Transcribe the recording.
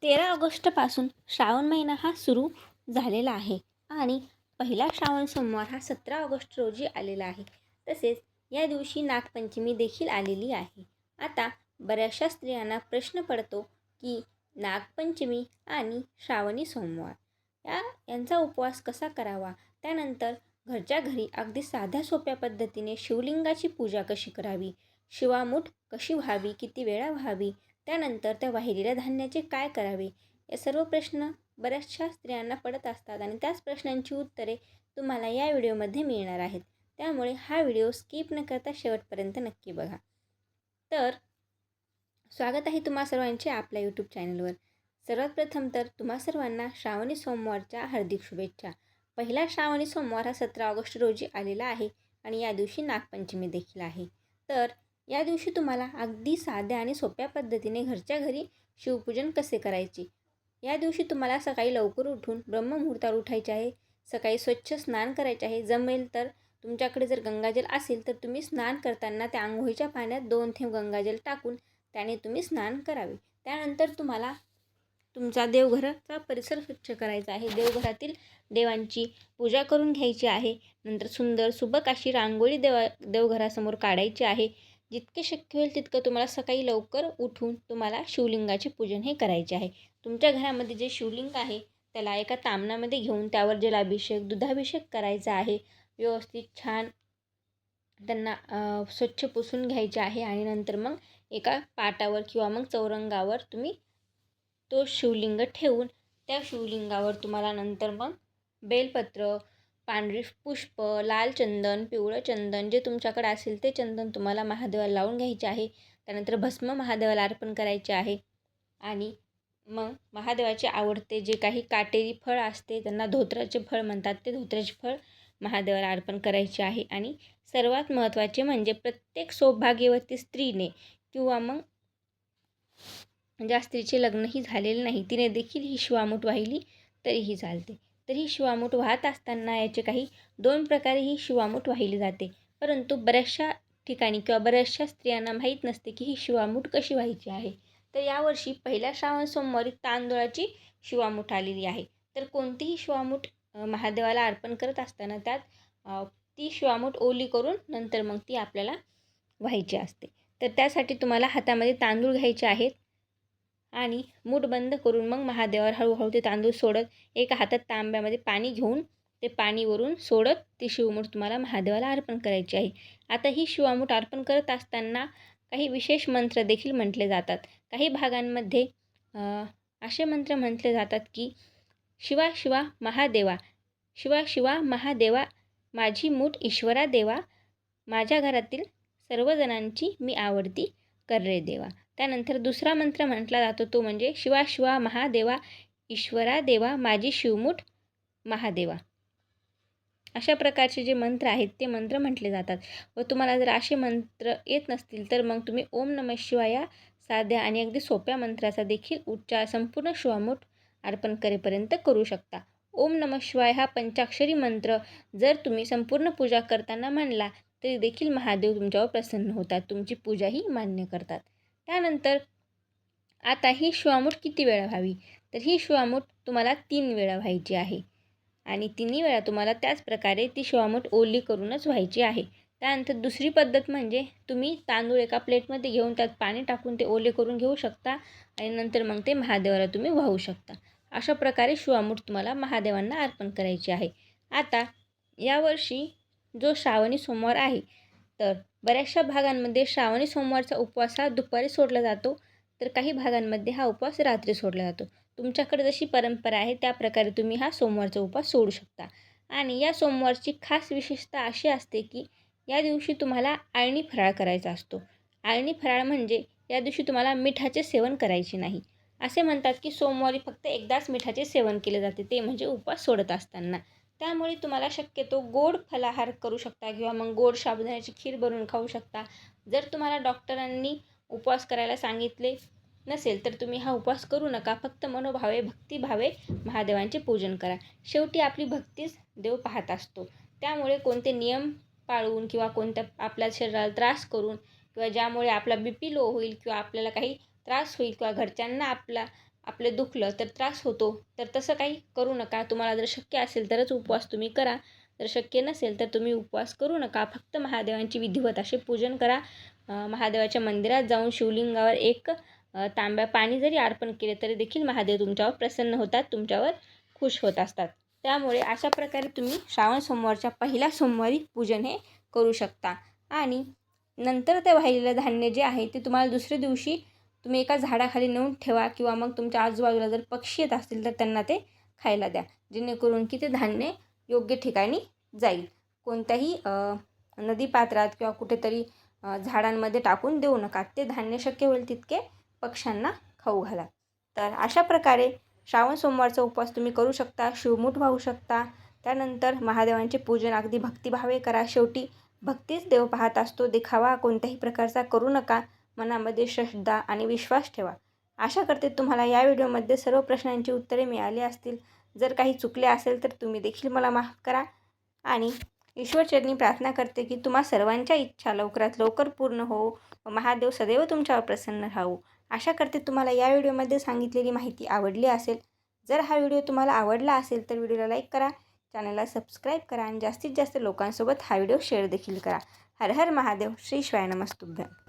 13 ऑगस्टपासून श्रावण महिना हा सुरू झालेला आहे आणि पहिला श्रावण सोमवार हा 17 ऑगस्ट रोजी आलेला आहे. तसेच या दिवशी नागपंचमी देखील आलेली आहे. आता बऱ्याचशा स्त्रियांना प्रश्न पडतो की नागपंचमी आणि श्रावणी सोमवार यांचा उपवास कसा करावा, त्यानंतर घरच्या घरी अगदी साध्या सोप्या पद्धतीने शिवलिंगाची पूजा कशी करावी, शिवामूठ कशी व्हावी, किती वेळा व्हावी, त्यानंतर त्या वाहिलेल्या धान्याचे काय करावे, या सर्व प्रश्न बऱ्याचशा स्त्रियांना पडत असतात आणि त्याच प्रश्नांची उत्तरे तुम्हाला या व्हिडिओमध्ये मिळणार आहेत. त्यामुळे हा व्हिडिओ स्किप न करता शेवटपर्यंत नक्की बघा. तर स्वागत आहे तुम्हा सर्वांचे आपल्या यूट्यूब चॅनलवर. सर्वात प्रथम तर तुम्हा सर्वांना श्रावणी सोमवारच्या हार्दिक शुभेच्छा. पहिला श्रावणी सोमवार हा 17 ऑगस्ट रोजी आलेला आहे आणि या दिवशी नागपंचमी देखील आहे. तर या दिवशी तुम्हाला अगदी साध्या आणि सोप्या पद्धतीने घरच्या घरी शिवपूजन कसे करायचे. या दिवशी तुम्हाला सकाळी लवकर उठून ब्रह्ममुहूर्तावर उठायचे आहे. सकाळी स्वच्छ स्नान करायचे आहे. जमेल तर तुमच्याकडे जर गंगाजल असेल तर तुम्ही स्नान करताना त्या आंघोळीच्या पाण्यात 2 थेंब गंगाजल टाकून त्याने तुम्ही स्नान करावे. त्यानंतर तुम्हाला तुमचा देवघराचा परिसर स्वच्छ करायचा आहे. देवघरातील देवांची पूजा करून घ्यायची आहे. नंतर सुंदर सुबक अशी रांगोळी देवघरासमोर काढायची आहे. जितके शक्य होईल तितकं तुम्हाला सकाळी लवकर उठून तुम्हाला शिवलिंगाचे पूजन हे करायचे आहे. तुमच्या घरामध्ये जे शिवलिंग आहे त्याला एका तामणामध्ये घेऊन त्यावर जलाभिषेक, दुधाभिषेक करायचा आहे. व्यवस्थित छान त्यांना स्वच्छ पुसून घ्यायचे आहे आणि नंतर मग एका पाटावर किंवा मग चौरंगावर तुम्ही तो शिवलिंग ठेवून त्या शिवलिंगावर तुम्हाला नंतर मग बेलपत्र, पांढरी पुष्प, लाल चंदन, पिवळं चंदन जे तुमच्याकडे असेल ते चंदन तुम्हाला महादेवाला लावून घ्यायचे आहे. त्यानंतर भस्म महादेवाला अर्पण करायचे आहे आणि मग महादेवाचे आवडते जे काही काटेरी फळ असते त्यांना धोत्राचे फळ म्हणतात, ते धोत्राचे फळ महादेवाला अर्पण करायचे आहे. आणि सर्वात महत्त्वाचे म्हणजे प्रत्येक सौभाग्यवती स्त्रीने किंवा मग ज्या स्त्रीचे लग्नही झालेले नाही तिने देखील ही शिवामूठ वाहिली तरीही चालते. तर ही शिवामूठ वाहत असताना याचे काही 2 प्रकारे ही शिवामूठ वाहिली जाते. परंतु बऱ्याचशा ठिकाणी किंवा बऱ्याचशा स्त्रियांना माहीत नसते की ही शिवामूठ कशी व्हायची आहे. तर यावर्षी पहिल्या श्रावण सोमवारी तांदूळाची शिवामूठ आलेली आहे. तर कोणतीही शिवामूठ महादेवाला अर्पण करत असताना त्यात ती शिवामूठ ओली करून नंतर मग ती आपल्याला व्हायची असते. तर त्यासाठी तुम्हाला हातामध्ये तांदूळ घ्यायचे आहेत आणि मूठ बंद करून मग महादेवावर हळूहळू ते तांदूळ सोडत एका हातात तांब्यामध्ये पाणी घेऊन ते पाणी वरून सोडत ती शिवमूठ तुम्हाला महादेवाला अर्पण करायची आहे. आता ही शिवामूठ अर्पण करत असताना काही विशेष मंत्र देखील म्हटले जातात. काही भागांमध्ये असे मंत्र म्हटले जातात की शिवा शिवा महादेवा, शिवा शिवा महादेवा, माझी मूठ ईश्वरा देवा, माझ्या घरातील सर्वजणांची मी आवडती कर रे देवा. त्यानंतर दुसरा मंत्र म्हटला जातो तो म्हणजे शिवा शिवा महादेवा, ईश्वरा देवा, माझी शिवमूठ महादेवा. अशा प्रकारचे जे मंत्र आहेत ते मंत्र म्हटले जातात. व तुम्हाला जर असे मंत्र येत नसतील तर मग तुम्ही ओम नमः शिवाय या साध्या आणि अगदी सोप्या मंत्राचा देखील उच्चार संपूर्ण शिवामूठ अर्पण करेपर्यंत करू शकता. ओम नमः शिवाय हा पंचाक्षरी मंत्र जर तुम्ही संपूर्ण पूजा करताना म्हणला तरी देखील महादेव तुमच्यावर प्रसन्न होतात, तुमची पूजाही मान्य करतात. त्यानंतर आता ही शिवामूठ किती वेळा व्हावी, तर ही शिवामूठ तुम्हाला 3 वेळा व्हायची आहे आणि 3 वेळा तुम्हाला त्याच प्रकारे ती शिवामूठ ओली करूनच व्हायची आहे. त्यानंतर दुसरी पद्धत म्हणजे तुम्ही तांदूळ एका प्लेटमध्ये घेऊन त्यात पाणी टाकून ते ओले करून घेऊ शकता आणि नंतर मग ते महादेवाला तुम्ही वाहू शकता. अशा प्रकारे शिवामूठ तुम्हाला महादेवांना अर्पण करायची आहे. आता यावर्षी जो श्रावणी सोमवार आहे तर बऱ्याचशा भागांमध्ये श्रावणी सोमवारचा उपवास हा दुपारी सोडला जातो, तर काही भागांमध्ये हा उपवास रात्री सोडला जातो. तुमच्याकडे जशी परंपरा आहे त्या प्रकारे तुम्ही हा सोमवारचा उपवास सोडू शकता. आणि या सोमवारची खास विशेषता अशी असते की या दिवशी तुम्हाला आळणी फराळ करायचा असतो. आळणी फराळ म्हणजे या दिवशी तुम्हाला मिठाचे सेवन करायचे नाही. असे म्हणतात की सोमवारी फक्त एकदाच मिठाचे सेवन केले जाते, ते म्हणजे उपवास सोडत असताना. त्यामुळे तुम्हाला शक्यतो गोड फलाहार करू शकता किंवा मग गोड साबुदाण्याची खीर बनवून खाऊ शकता. जर तुम्हाला डॉक्टरांनी उपवास करायला सांगितले नसेल तर तुम्ही हा उपवास करू नका. फक्त मनोभावे भक्तिभावे महादेवांचे पूजन करा. शेवटी आपली भक्तीच देव पाहत असतो. त्यामुळे कोणते नियम पाळून किंवा कोणत्या आपल्या शरीराला त्रास करून किंवा ज्यामुळे आपला BP लो होईल किंवा आपल्याला काही त्रास होईल किंवा घरच्यांना आपले दुखलं तर त्रास होतो, तर तसं काही करू नका. तुम्हाला जर शक्य असेल तरच उपवास तुम्ही करा. जर शक्य नसेल तर तुम्ही उपवास करू नका. फक्त महादेवांची विधिवत असे पूजन करा. महादेवाच्या मंदिरात जाऊन शिवलिंगावर एक तांब्या पाणी जरी अर्पण केले तरी देखील महादेव तुमच्यावर प्रसन्न होतात, तुमच्यावर खुश होत असतात. त्यामुळे अशा प्रकारे तुम्ही श्रावण सोमवारच्या पहिल्या सोमवारी पूजन हे करू शकता. आणि नंतर ते वाहिलेलं धान्य जे आहे ते तुम्हाला दुसऱ्या दिवशी तुम्ही एका झाडाखाली नेऊन ठेवा किंवा मग तुमच्या आजूबाजूला जर पक्षी येत असतील तर त्यांना ते खायला द्या. जेणेकरून की ते धान्य योग्य ठिकाणी जाईल. कोणत्याही नदीपात्रात किंवा कुठेतरी झाडांमध्ये टाकून देऊ नका. ते धान्य शक्य होईल तितके पक्ष्यांना खाऊ घाला. तर अशा प्रकारे श्रावण सोमवारचा उपवास तुम्ही करू शकता. शिवमूठ वाहू शकता. त्यानंतर महादेवांचे पूजन अगदी भक्तिभावे करा. शेवटी भक्तीच देव पाहत असतो. दिखावा कोणत्याही प्रकारचा करू नका. मनामध्ये श्रद्धा आणि विश्वास ठेवा. आशा करते तुम्हाला या व्हिडिओमध्ये सर्व प्रश्नांची उत्तरे मिळाली असतील. जर काही चुकले असेल तर तुम्ही देखील मला माफ करा. आणि ईश्वरचरणी प्रार्थना करते की तुम्हा सर्वांच्या इच्छा लवकरात लवकर पूर्ण हो व महादेव सदैव तुमच्यावर प्रसन्न राहू. आशा करते तुम्हाला या व्हिडिओमध्ये सांगितलेली माहिती आवडली असेल. जर हा व्हिडिओ तुम्हाला आवडला असेल तर व्हिडिओला लाईक करा, चॅनलला सबस्क्राईब करा आणि जास्तीत जास्त लोकांसोबत हा व्हिडिओ शेअर देखील करा. हर हर महादेव. श्री शिवाय नमस्तुभ्यं.